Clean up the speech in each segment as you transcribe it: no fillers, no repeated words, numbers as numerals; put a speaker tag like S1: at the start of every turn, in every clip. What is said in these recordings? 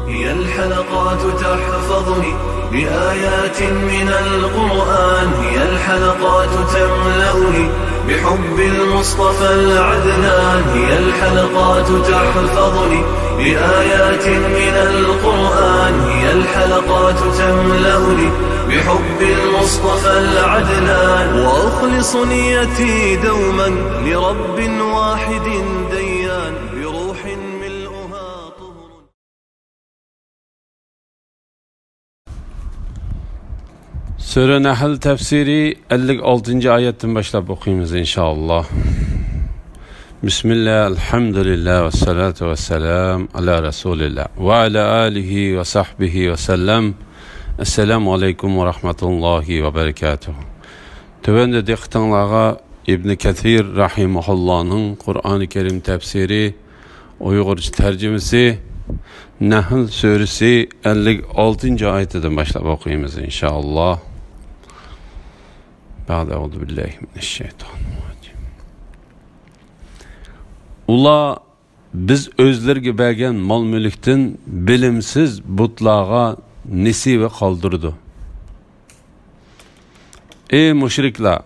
S1: هي الحلقات تحفظني بآيات من القرآن، هي الحلقات تملأني بحب المصطفى العدنان، هي الحلقات تحفظني بآيات من القرآن، هي الحلقات تملأني بحب المصطفى العدنان، وأخلص نيتي دوما لرب واحد ديان بروح ملؤها طهر.
S2: Sure Nahl tefsiri 56. ayetten başlayıp okuyumuz inşallah. Bismillah, elhamdülillah ve salatu ve selam ala Resulillah ve ala alihi ve sahbihi ve sellem. Esselamu aleyküm ve rahmetullahi ve berekatuhu. Tövende diktanlağa İbn Kathir rahimahullah'ın Kur'an-ı Kerim tefsiri, Uygurca tercümesi, Nahl suresi 56. ayetten başlayıp okuyumuz inşallah. Euzubillahimineşşeytanirracim. Ula biz özlerge bergen mal mülükten bilimsiz butlağa nesibe kaldırdı. Ey müşrikler,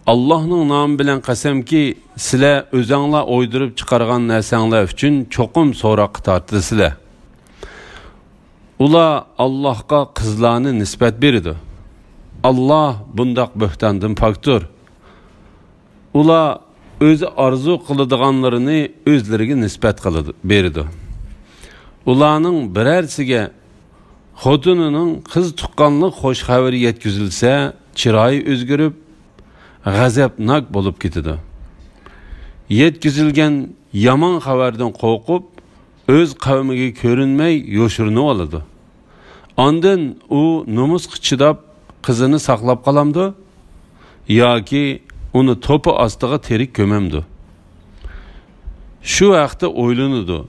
S2: Allah'ın namı bilen qasam ki sizler özüңlar oydurup çıkargan näsәңләр üçün çoqum sorak tartdı sizler. Ula Allah'a kızlarını nispet berdi. Allah bundaq böhtandan paktur. Ula özü arzu kılıdığanlarını özlerine nispet berdi. Ulanın birersiga xotununun kız tuqqanlıq hoş xabari yetkizilse çırayı özgürüp gazapnak bolup ketidi. Yetkizilgen yaman xabardan qo'rqib öz qavmiga ko'rinmay yo'shirinib oladi. Ondan u nomus chidab qizini saqlab qolamdi yoki uni to'pi ostiga terik ko'mamdi. Shu vaqtda o'ylanadi.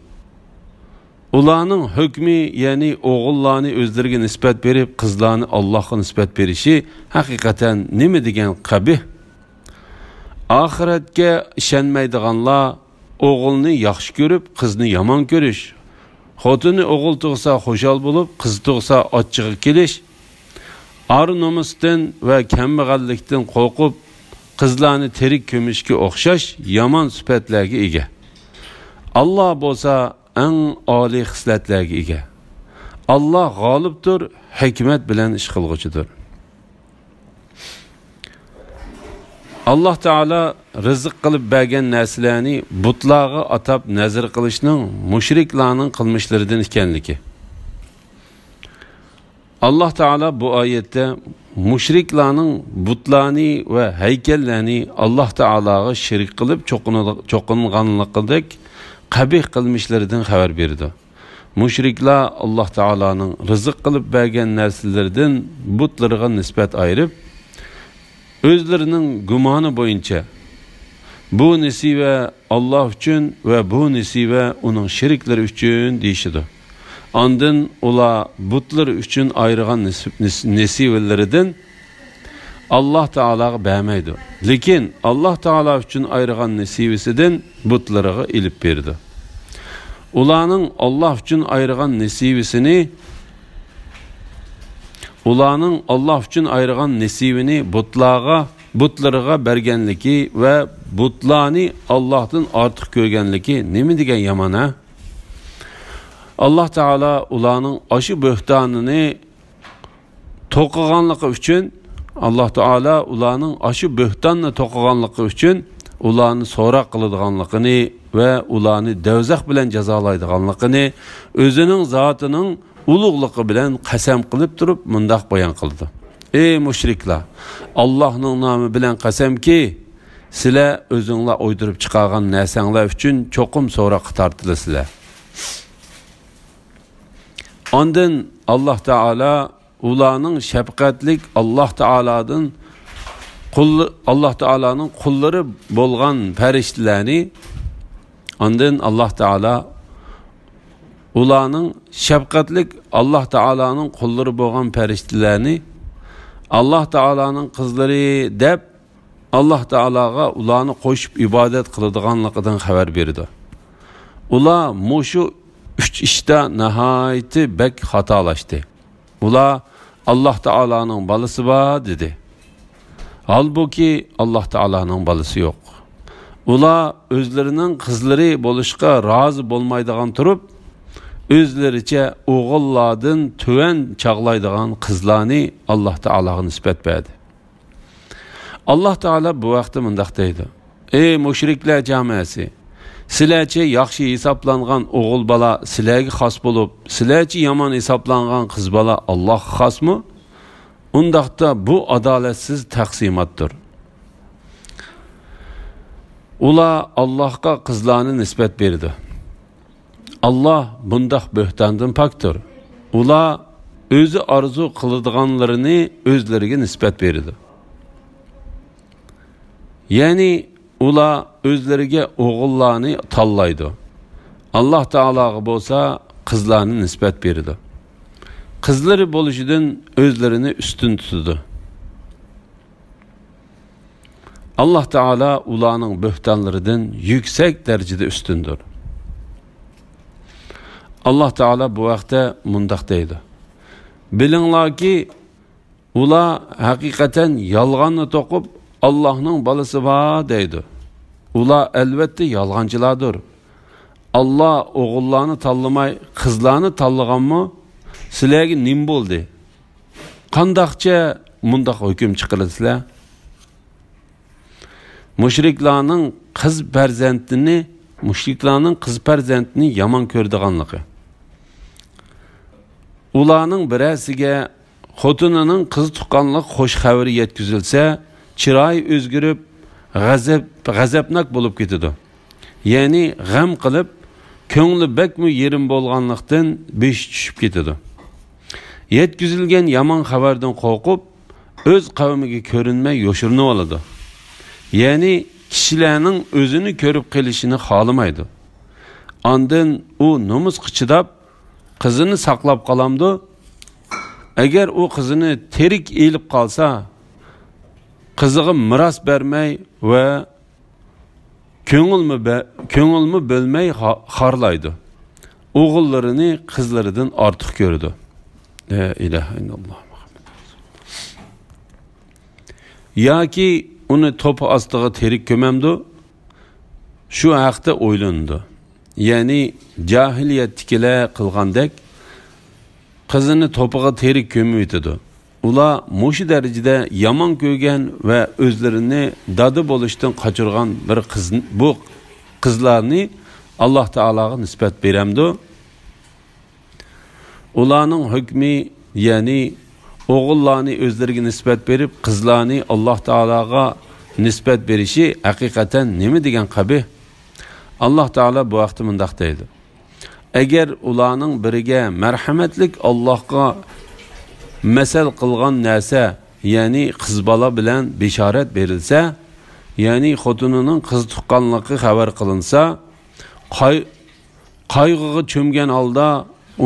S2: Ularning hukmi, ya'ni o'g'illarni o'zlariga nisbat berib, qizlarni Allohga nisbat berishi haqiqatan nima degan qabih? Oxiratga ishonmaydiganlar o'g'ilni yaxshi ko'rib, qizni yomon ko'rish, xotini o'g'il tug'sa xo'shal bo'lib, qiz tug'sa ochchig'i kelish, ar nomusdan va kambag'allikdan qo'rqib qizlarni terik ko'mishga o'xshash yomon sifatlarga ega. Alloh bo'lsa eng oliy xislatlarga ega. Alloh g'olibdir, hikmat bilan ish qilg'uchidir. Allah Teala rizq qilib bergan narsalarni butlarga atab nazar qilishning mushriklarning qilmishlaridan ekanligi. Allah Teala bu oyatda mushriklarning butlarni va haykallarni Allah Teala'ga shirik qilib cho'qinganligidek qabih qilmishlaridan xabar berdi. Mushriklar Allah Teala'ning rizq qilib bergan narsalardan butlarga nisbat ayirib, özlerinin gumonu boyunca bu nesibe Allah üçün ve bu nesibe onun şirikleri üçün deyişidir. Andın ola butlar üçün ayrılan nesibelerden Allah Teala'ya beğenmeydi. Lakin Allah Teala üçün ayrılan nesibesinden butlarına ilip verdi. Ulanın Allah üçün ayrılan nesibesini Ulanın Allah üçün ayırgan nesibini butlarına bergenliki ve butlani Allah'tan artık görgenliki nemi degen yamana? Allah Teala ulanın aşı böhtanını toqıganlıqı üçün, Allah Teala ulanın aşı böhtanını toqıganlıqı üçün ulanı sorak kılıdığanlıqını ve ulanı devzaq bilen cezalaydıganlıqını özünün zatının ulug'ligi bilan qasam qilib turib mundaq bayon qildi. Ey mushriklar, Allohning nomi bilan qasamki, sizlar o'zinglar o'ydirib chiqargan narsanglar uchun cho'qim so'roqqa tortilasizlar. Ondan Allah Teala ularning shafqatlik Allah Teala'nın qulları bo'lgan farishtalarni ondan Allah Teala ularning shafqatlik Allah Teala'nın qulları bo'lgan farishtalarni Allah Teala'nın qizlari deb Allah Teala'ga ularni qo'shib ibodat qiladiganligidan xabar berdi. Ular mushu 3 ishda nihoyatda bek xatolashdi. Ular Alloh taolaning balasi bor dedi. Halbuki Alloh taolaning balasi yo'q. Ular o'zlarining qizlari bo'lishga rozi bo'lmaydigan turib, o'zlaricha o'g'illardan tuvan chaqlaydigan qizlarni Alloh taolaga nisbat berdi. Alloh taolo bu vaqtda mundaq deydi: "Ey mushriklar jamoasi, sizlarcha yaxshi hisoblangan o'g'il bola sizlarga xos bo'lib, sizlarcha yomon hisoblangan qiz bola Allohga xosmi? Undaqda bu adolatsiz taqsimotdir." Ular Allohga qizlarni nisbat berdi. Allah bundaq bo'htondan pokdir. Ular o'zi arzu qiladiganlarini o'zlariga nisbat berdi. Ya'ni ular o'zlariga o'g'illarni tanlaydi. Alloh taologa bo'lsa qizlarni nisbat berdi. Qizlari bo'lishidan o'zlarini ustun tutdi. Alloh taolo ularning bo'htonlaridan yuksak darajada ustundir. Alloh taolo bu vaqtda mundaq deydi: "Bilinglarki, ular haqiqatan yolg'onni to'qib Allohning balasi bor deydi. Ular albatta yolg'onchilardir. Alloh o'g'illarni tanlamay qizlarni tanlaganmi? Sizlarga nim bo'ldi? Qandoqcha mundaq hukm chiqarsizlar?" Mushriklarning qiz farzandini yomon ko'rdiganligi. Ularning birasiga xotinining qiz tuqqanlik xo'sh xabari yetkazilsa, chiroyi o'zgarib, g'azabnak bo'lib ketadi. Ya'ni g'am qilib, ko'ngli bakmi yerim bo'lganlikdan besh tushib ketadi. Yetkazilgan yomon xabardan qo'rqib, o'z qavmiga ko'rinmay yoshirinib oladi. Ya'ni kishilarning o'zini ko'rib qilishini xohlamaydi. Ondan u nomus qichidab qizini saqlab qolamdi. Agar u qizini terik elib qolsa, qiziga miros bermay va ko'ngilmi bo'lmay xorlaydi. O'g'illarini qizlaridan ortiq ko'rdi. La ilaha illalloh. Yoki uni to'pi ostiga terik ko'mamdi. Shu haqda o'ylandi. Ya'ni jahiliyatdagilar qilgandek qizini to'piga terik ko'mib yetadi. Ular mushi darajada yomon ko'rgan va o'zlarini dadi bo'lishdan qochirgan bir bu qizlarni Alloh taolaga nisbat beramdi. Ularning hukmi, ya'ni o'g'illarni o'zlariga nisbat berib, qizlarni Alloh taolaga nisbat berishi haqiqatan nima degan qabih? Alloh taolo bu vaqtda mundaq deydi: "Agar ularning biriga marhamatlik Allohga masal qilgan narsa, ya'ni qiz bola bilan bishorat berilsa, ya'ni xotinining qiz tuqqanligi xabar qilinsa, qayg'uga cho'mgan holda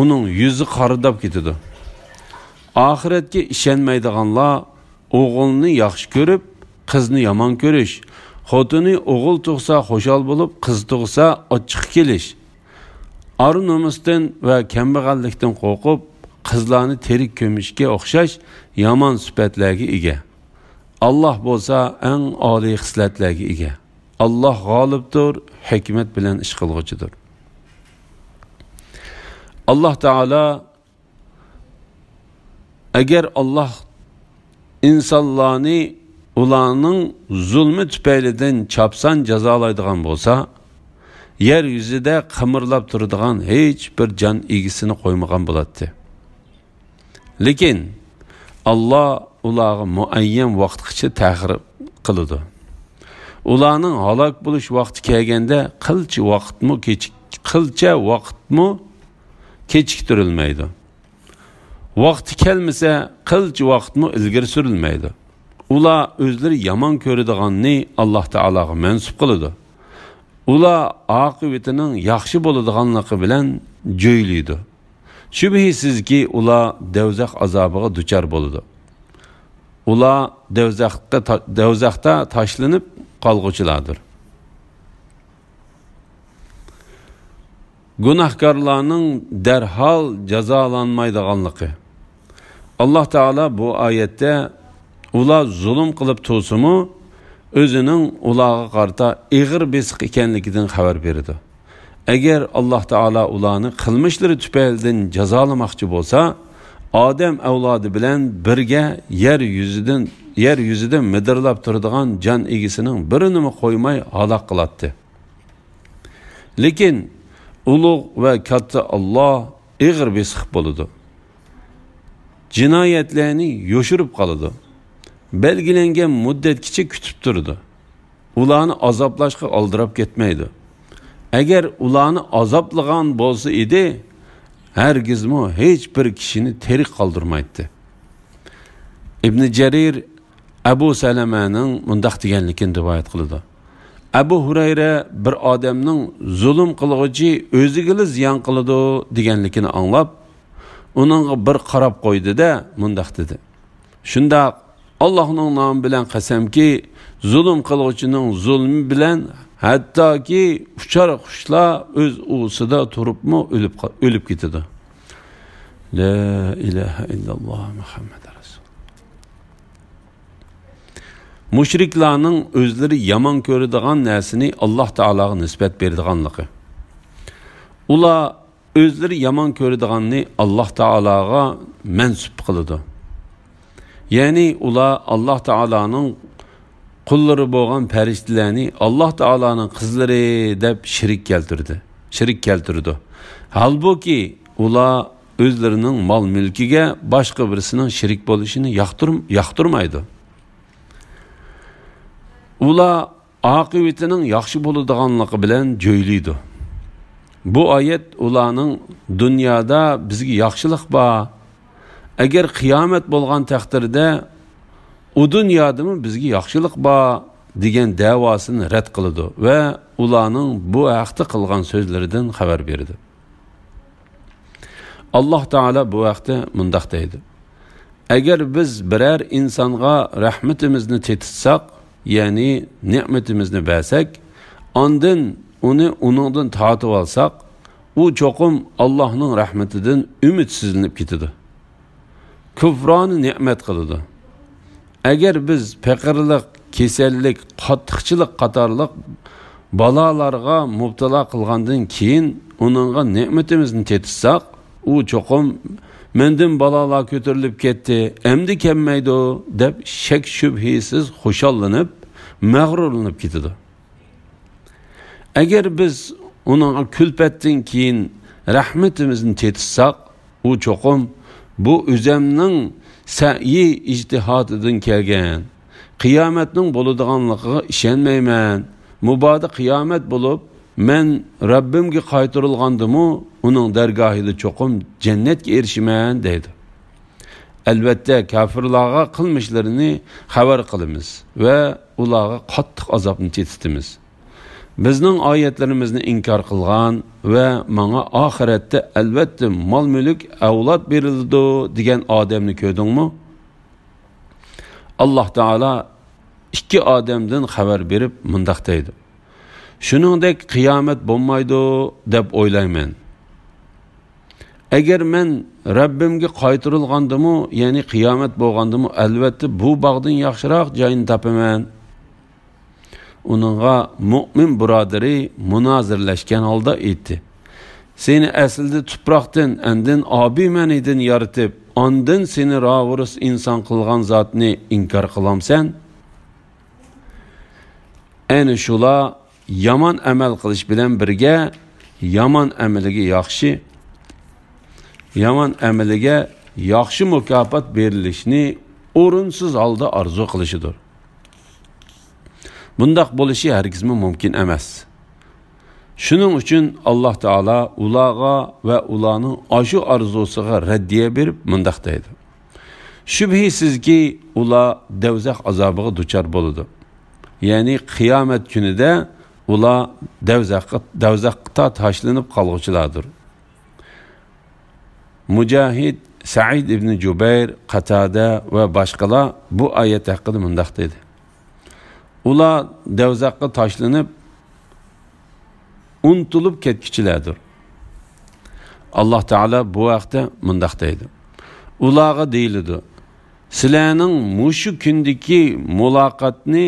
S2: uning yuzi qoridab ketadi. Oxiratga ishonmaydiganlar o'g'ilni yaxshi ko'rib, qizni yomon ko'rish, xotini o'g'il tug'sa xo'shal bo'lib, qiz tug'sa ochiq kelish, ar nomusdan va kambag'allikdan qo'rqib, qizlarni terik ko'mishga o'xshash yomon sifatlarga ega. Alloh bo'lsa eng oliy xislatlarga ega. Alloh g'olibdir, hikmat bilan ish qilg'uchidir." Alloh taolo agar Alloh insonlarni ularning zulmi tufaylidan chapsan jazolaydigan bo'lsa, yer yuzida qimirlab turadigan hech bir jon egisini qo'ymagan bo'ladi. Lekin Alloh ularga muayyan vaqtgacha ta'xir qiladi. Ularning halok bo'lish vaqti kelganda qilcha vaqtmi kechiktirilmaydi. Vaqti kelmasa qilcha vaqtmi ilgari surilmaydi. Ular o'zlari yomon ko'radiganni Alloh taolaga mansub qiladi. Ular oqibatining yaxshi bo'ladiganligi bilan jo'ylaydi. Shubhisizki ular dovzax azobiga duchor bo'ladi. Ular dovzaxda tashlanib, 'qolg'uchilardir. günahkarlarning derhal jazolanmaydiganligi. Allah Taala bu oyatda ular zulm qilib to'simi o'zining ularga qarta ig'ir besiq ekanligidan xabar berdi. Agar Allah Taala ularni qilmishlari tufaylidan jazolamoqchi bo'lsa, odam avlodi bilan birga yer yuzida midirlab turadigan jon egisining birini qo'ymay halok qiladi. Lekin ulug' va katta Alloh ig'ir besiq bo'ladi. Jinoyatlarni yoshirib qoladi. Belgilangan muddatgacha kutib turdi. Ularni azoblashga oldirib ketmaydi. Agar ularni azoblagan bo'lsa edi, hargizmi hech bir kishini tirik qoldirmaydi. Ibn Jarir Abu Salamaning mundaq deganligini rivoyat qildi. Abu Hurayra bir odamning zulm qilg'uchi o'ziga ziyon qiladi deganligini anglab, uningga bir qarab qo'ydi-da, mundaq dedi. Shunda Allohning nomi bilan qasamki, zulm qilg'uchining zulmi bilan hattoki uchar qushlar o'z uvsida turibmi o'lib ketadi. La ilaha illalloh Muhammad rasul. Mushriklarning o'zlari yomon ko'radigan narsani Alloh taolaga nisbat beradiganligi. Ular o'zlari yomon ko'radiganni Alloh taolaga mansub qiladi. Ya'ni ular Alloh taolaning qullari bo'lgan farishtalarni Alloh taolaning qizlari deb shirik keltirdi. Halbuki ular o'zlarining mol mulkiga boshqa birisining shirik bo'lishini yoqtirmaydi. Ular oqibatining yaxshi bo'ladiganligi bilan jo'ylaydi. Bu oyat ularning dunyoda bizga yaxshilik bor. Agar qiyomat bo'lgan taqdirda u dunyodami bizga yaxshilik bor degan davosini rad qildi va ularning bu haqda qilgan so'zlaridan xabar berdi. Alloh taolo bu vaqtda mundaq deydi: agar biz biror insonga rahmatimizni tetitsak, ya'ni ne'matimizni bersak, ondan uningdan tortib olsak, u cho'qim Allohning rahmatidan umidsizlanib ketadi. Kufroni ne'mat qiladi. Agar biz faqirlik, kasallik, qattiqchilik qatorliq balolarga mubtalo qilgandan keyin uningga ne'matimizni tetitsak, u cho'qim mendan balolar ko'tarilib ketdi, endi kelmaydi deb shak shubhasiz xushallanib, mag'rurlanib ketadi. Agar biz uningga kulfatdan keyin rahmatimizni tetitsak, u cho'qim bu o'zimning sa'i ijtihodidan kelgan. Qiyomatning bo'ladiganligiga ishonmayman. Muboda qiyomat bo'lib, men Rabbimga qaytarilgandimmi, uning dargohida cho'qim jannatga erishiman deydi. Albatta kafirlarga qilmishlarini xabar qilamiz va ularga qattiq azobni tetitimiz. Bizning oyatlarimizni inkor qilgan va menga oxiratda albatta mol-mulk, avlod beriladi degan odamni ko'rdingmi? Alloh taolo ikki odamdan xabar berib mundaq deydi: shuningdek qiyomat bo'lmaydi deb o'ylayman. Agar men Rabbimga qaytarilgandimmi, ya'ni qiyomat bo'lgandimmi, albatta bu bog'dan yaxshiroq joyni topaman. Uningga mu'min birodari munozirlashgan holda aytdi: seni aslida tuproqdan, andin obimanidan yaratib, ondan seni ravurus inson qilgan zotni inkor qilamsan? Ayni shular yomon amal qilish bilan birga yomon amaliga yaxshi mukofot berilishni o'rinsiz holda orzu qilishidir. Bundaq bo'lishi hargizmi mumkin emas. Shuning uchun Alloh taolo ularga va ularning ashu orzusiga raddiya berib mundaq deydi: shubhisizki ular do'zax azobiga duchor bo'ladi. Ya'ni qiyomat kunida ular do'zaxga tashlanib qolguchilardir. Mujohid, Said ibn Jubayr, Qatada va boshqalar bu oyat haqida mundaq dedi: ular do'zaxga tashlanib unutilib ketkichilardir. Allah Teala bu vaqtda mundaq deydi. Ularga deyildi. Sizlarning mushu kundagi muloqotni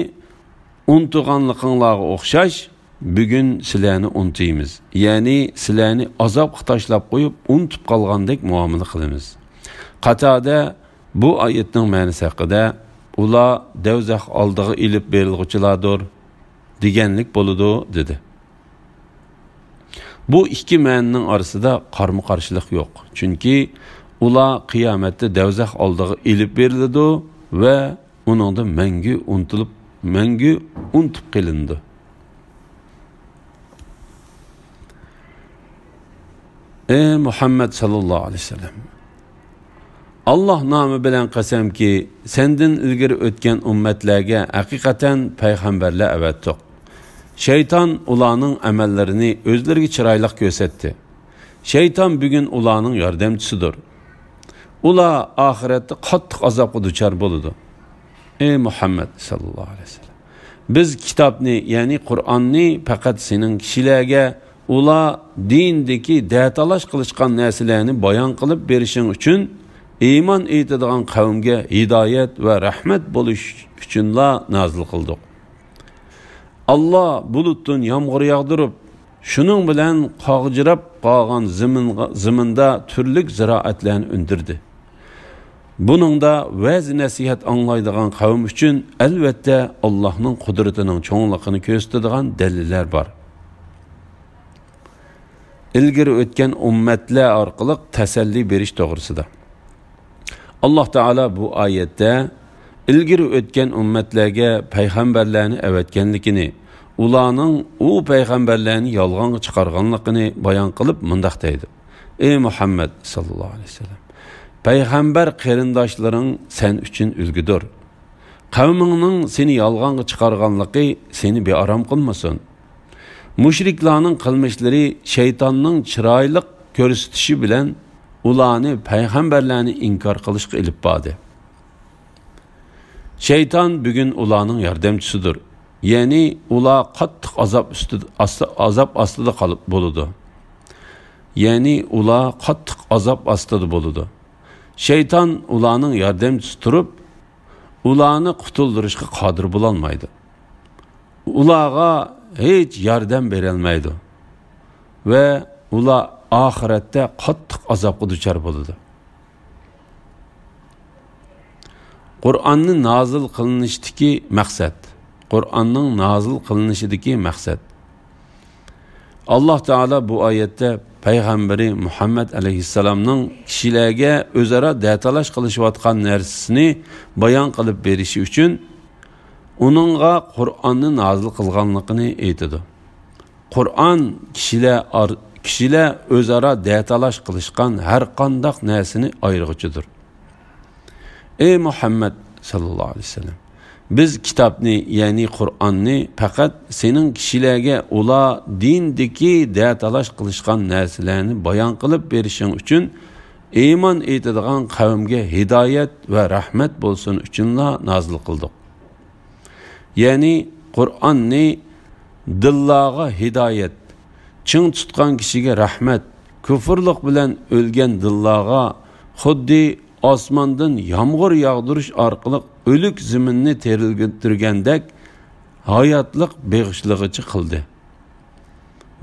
S2: unutganliginlarga o'xshash bugun sizlarni unutaymiz. Ya'ni sizlarni azobga tashlab qo'yib unutib qolgandek muomala qilamiz. Qatada bu oyatning ma'nosi haqida ular do'zax oldiga ilib berilg'uchilardir deganlik bo'ladi dedi. Bu ikki ma'noning orasida qarama-qarshilik yo'q. Chunki ular qiyomatda do'zax oldiga ilib beriladi va uningda mangu unutib qilindi. Ey Muhammed sallallahu aleyhi ve sellem, Allah nomi bilan qasamki, senden ilgari o'tgan ummatlarga haqiqatan payg'ambarlar avatdiq. Şeytan ularning amallarini o'zlariga chiroyli ko'rsatdi. Şeytan bugun ularning yordamchisidir. Ular oxiratda qattiq azobga duchor bo'ladi. Ey Muhammed sallallahu aleyhi ve sellem, biz kitobni, ya'ni Qur'onni faqat sening kishilarga ular dindagi datalash qilishgan narsalarni bayon qilib berishing uchun, iymon etadigan qavmga hidoyat va rahmat bo'lish uchunla nozil qildik. Allah bulutdan yağmur yağdırıp, şunun bilen qağjırab qolgan ziminda türlük ziraatlarni undirdi. Bunun da vaz nasihat anglaydigan qavm uchun albatta Allohning qudratining cho'ngligini ko'rsatadigan dalillar bor. Ilgari o'tgan ummatlar orqali tasalli berish to'g'risida. Allah Teala bu oyatda ilgari o'tgan ummatlarga payg'ambarlarni avatganligini, ularning u payg'ambarlarni yolg'onga chiqarganligini bayon qilib mundaq deydi. Ey Muhammed sallallahu aleyhi ve sellem, payg'ambar qarindoshlaring sen uchun ulgudir. Qavmingning seni yolg'onga chiqarganligi seni bearam qilmasin. Mushriklarning qilmishlari shaytonning chiroyli ko'rsatishi bilan ularni payg'ambarlarni inkor qilishga ilib bordi. Şeytan bugün ularning yordamchisidir. Ya'ni ular qattiq azob ostida qolib bo'ladi. Ya'ni ular qattiq azob ostida bo'ladi. Şeytan ularning yordamchisi turib, ularni qutuldirishga qodir bo'la olmaydi. Ularga hech yordam bera olmaydi va ular oxiratda qattiq azobga duchor bo'ladi. Qur'onning nozil qilinishidagi maqsad, Qur'onning nozil qilinishidagi maqsad. Allah Teala bu oyatda payg'ambari Muhammad alayhissalomning kishilarga o'zaro datalash qilishayotgan narsasini bayon qilib berishi uchun uningga Qur'onni nozil qilganligini aytadi. Qur'on kishilar o'zaro datalash qilishgan har qanday narsani ayirg'ichidir. Ey Muhammed sallallahu aleyhi ve sellem, biz kitobni, ya'ni Qur'onni faqat sening kishilarga ular dindagi datalash qilishgan narsalarni bayon qilib berishing uchun, iymon etadigan qavmga hidoyat va rahmat bo'lsin uchunla nozil qildik. Ya'ni Qur'onni dillarga hidoyat, ching tutgan kishiga rahmat, kufrlik bilan o'lgan dillarga xuddi osmondan yağmur yağdırış orqali o'lik ziminni teriltirgandek hayotlik beg'ishligi qildi.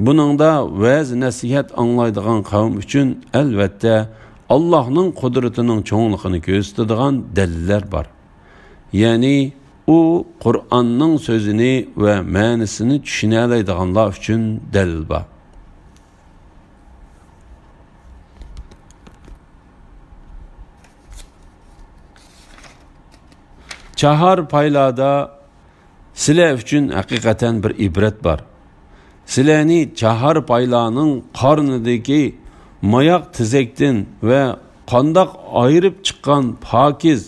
S2: Buningda vaz nasihat anglaydigan qavm uchun albatta Allohning qudratining cho'ngligini ko'rsatadigan dalillar bor. Ya'ni u Qur'onning so'zini va ma'nosini tushuna oladiganlar uchun dalil bor. Çahar paylada sizlar uchun haqiqatan bir ibrat bor. Sizlarni çahar paylaning qornidagi moyoq tizakdan va qandoq ayirib chiqqan pokiz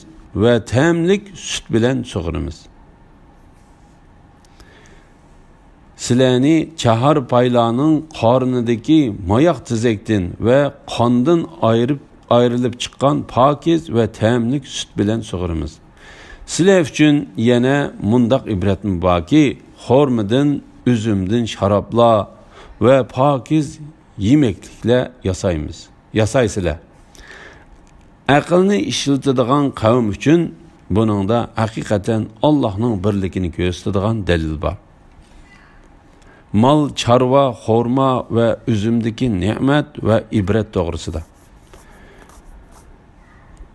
S2: va ta'mlik sut bilan sug'uramiz. Sizlarni çahar paylaning qornidagi moyoq tizakdan va qondan ayrilib chiqqan pokiz va ta'mlik sut bilan sug'uramiz. Sizlar uchun yana mundaq ibratmi borki, xormidan, üzümdən şarablar və pakiz yemeklikler yasaysizlar. Aqlni ishlatadigan qavm uchun buningda haqiqatan Allohning birligini ko'rsatadigan dalil bor. Mal, chorva, xorma va uzumdagi ne'mat va ibrat to'g'risida.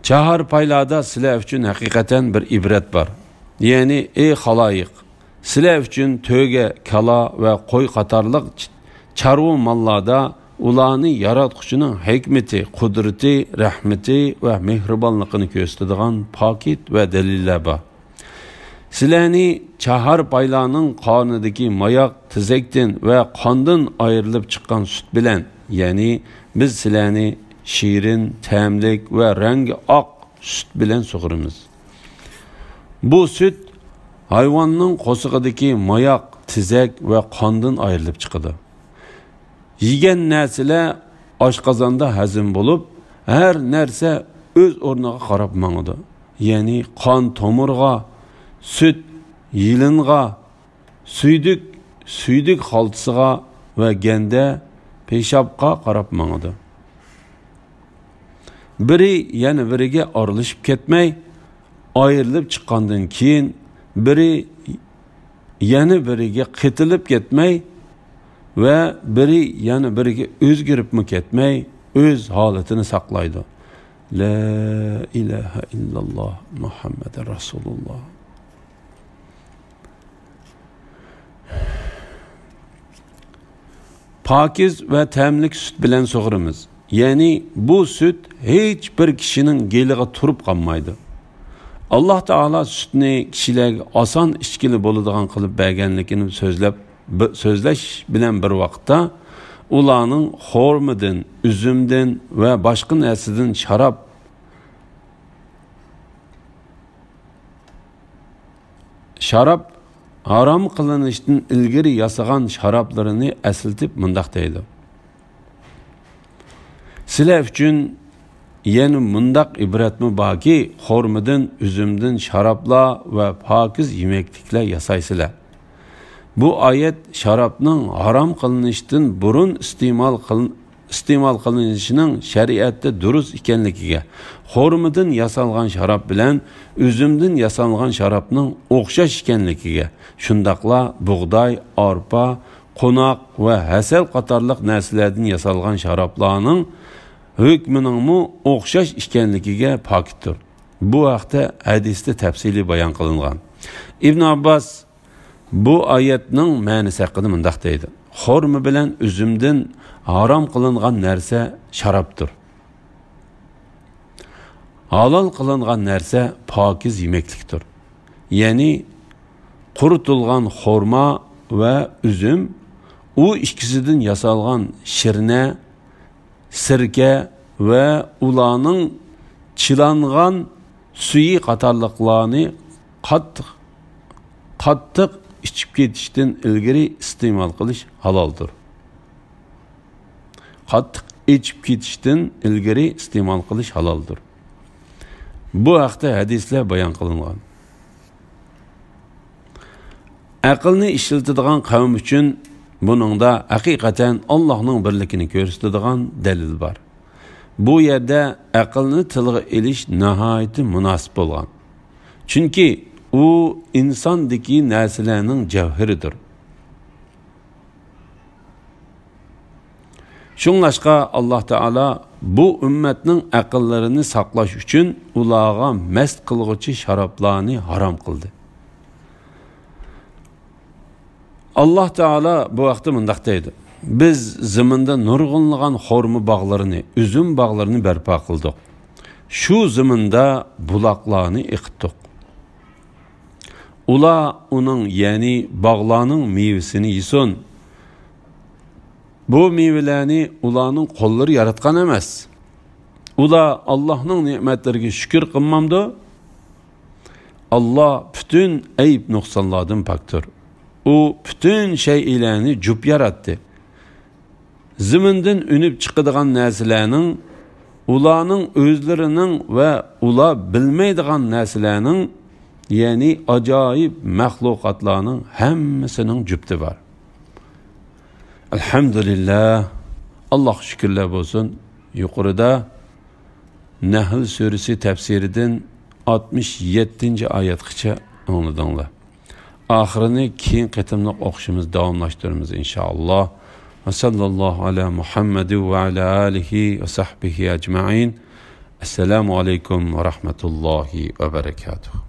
S2: Chahar paylarda sizlar uchun haqiqatan bir ibrat bor. Ya'ni ey xaloyiq, sizlar uchun to'ga, kala va qo'y qatorliq chorva mallarda ularni yaratquchining hikmati, qudrati, rahmati va mehribonligini ko'rsatadigan pokit va dalillar bor. Sizlarni chahar paylarning qonidagi mayoq, tizakdan va qondan ayrilib chiqqan sut bilan, ya'ni biz sizlarni shirin, ta'mlik va rangi oq sut bilan sug'uramiz. Bu sut hayvonning qo'sig'idagi mayoq, tizak va qondan ayrilib chiqadi. Yegan narsalar oshqozonda hazm bo'lib, har narsa o'z o'rniga qarab mangadi. Ya'ni qon tomirga, süt yilinga, suydik xaltisiga va ganda peshobga qarab mangadi. Biri yana biriga ayrılışıp ketmey, ayrılıp chiqqandan keyin biri yana biriga qitilib ketmey ve biri yana biriga o'zgarib ketmey, o'z holatini saqlaydi. La ilahe illalloh Muhammed Rasulullah. Pakiz ve temlik süt bilen sug'urimiz. Yani bu süt hiç bir kişinin geliğe turup kalmaydı. Allah Teala sütni kişilerge asan içkili bo'ladigan qilib berganligini so'zlash bilan bir vaqtda ularning xormidan, üzümden ve başqa narsadan şarap haram qilinishdan ilgari yasagan sharoblarini asıltib mundaq deydi. Sizlar uchun yana mundaq ibratmi borki, xormidan, üzümden sharoblar ve pakiz yemekliklar yasaysizlar. Bu ayet şarapning haram qilinishdan burun iste'mol qilinishining shariatda durust ekanligiga, xormidan yasalgan sharab bilan üzümden yasalgan sharabning o'xshash ekanligiga, shundaqla bug'doy, arpa, qo'noq va hasal qatorliq narsalardan yasalgan sharablarning hükmünün o'xshash ekanligiga pokitdir. Bu haqda hadisda tafsili bayon qilingan. İbn Abbas bu oyatning ma'nosi haqida mundaq deydi. Xormi bilan üzümden haram qilingan narsa sharobdir. Halal qilingan narsa pokiz yemeklikdir. Ya'ni qurutilgan xorma ve üzüm u ikkisidan yasalgan shirna, sirke ve ulanın çılangan suyu qatorliqlarni qattiq içip ketishdan ilgari iste'mol qilish haloldir. Qattiq içip ketishdan ilgari iste'mol qilish haloldir. Bu haqda hadislar bayon qilingan. Aqlni ishlatadigan qavm uchun buningda haqiqatan Allohning birligini ko'rsatadigan dalil bor. Bu yerda aqlni tilga elish nihoyatda munosib bo'lgan. Chunki u insondagi narsalarning javhiridir. Shunlashqa Alloh Taala bu ummatning aqllarini saqlash uchun ularga mast qilg'uchi sharoblarni harom qildi. Allah Teala bu vaqtda mundaq deydi. Biz zaminda nurg'unlagan xorma bog'larini, üzüm bog'larini barpo qildik. Shu zaminda buloqlarni iqitdik. Ular uning, ya'ni bog'larning mevasini yesin. Bu mevalarni ularning qo'llari yaratgan emas. Ular Allohning ne'matlariga shukr qilmamdi. Allah bütün ayb nuqsonlardan pokdir. O bütün şeylerini cüp yarattı. Ziminden ünüp çıkıdığan narsalarning, ularning özlerinin ve ula bilmeydiğan narsalarning, yani acayip mahlukatlarning hemmisinin cüpti var. Elhamdülillah, Allah şükürler olsun. Yukarıda Nahl suresi tefsirinden 67. ayetgacha anladыңlar. Axirini keyin qitimliq o'qishimiz davomlashtiramiz inshaalloh. Va sallallohu ala Muhammad va ala alihi va sahbihi ajma'in. Assalomu alaykum va rahmatullohi va barakatuh.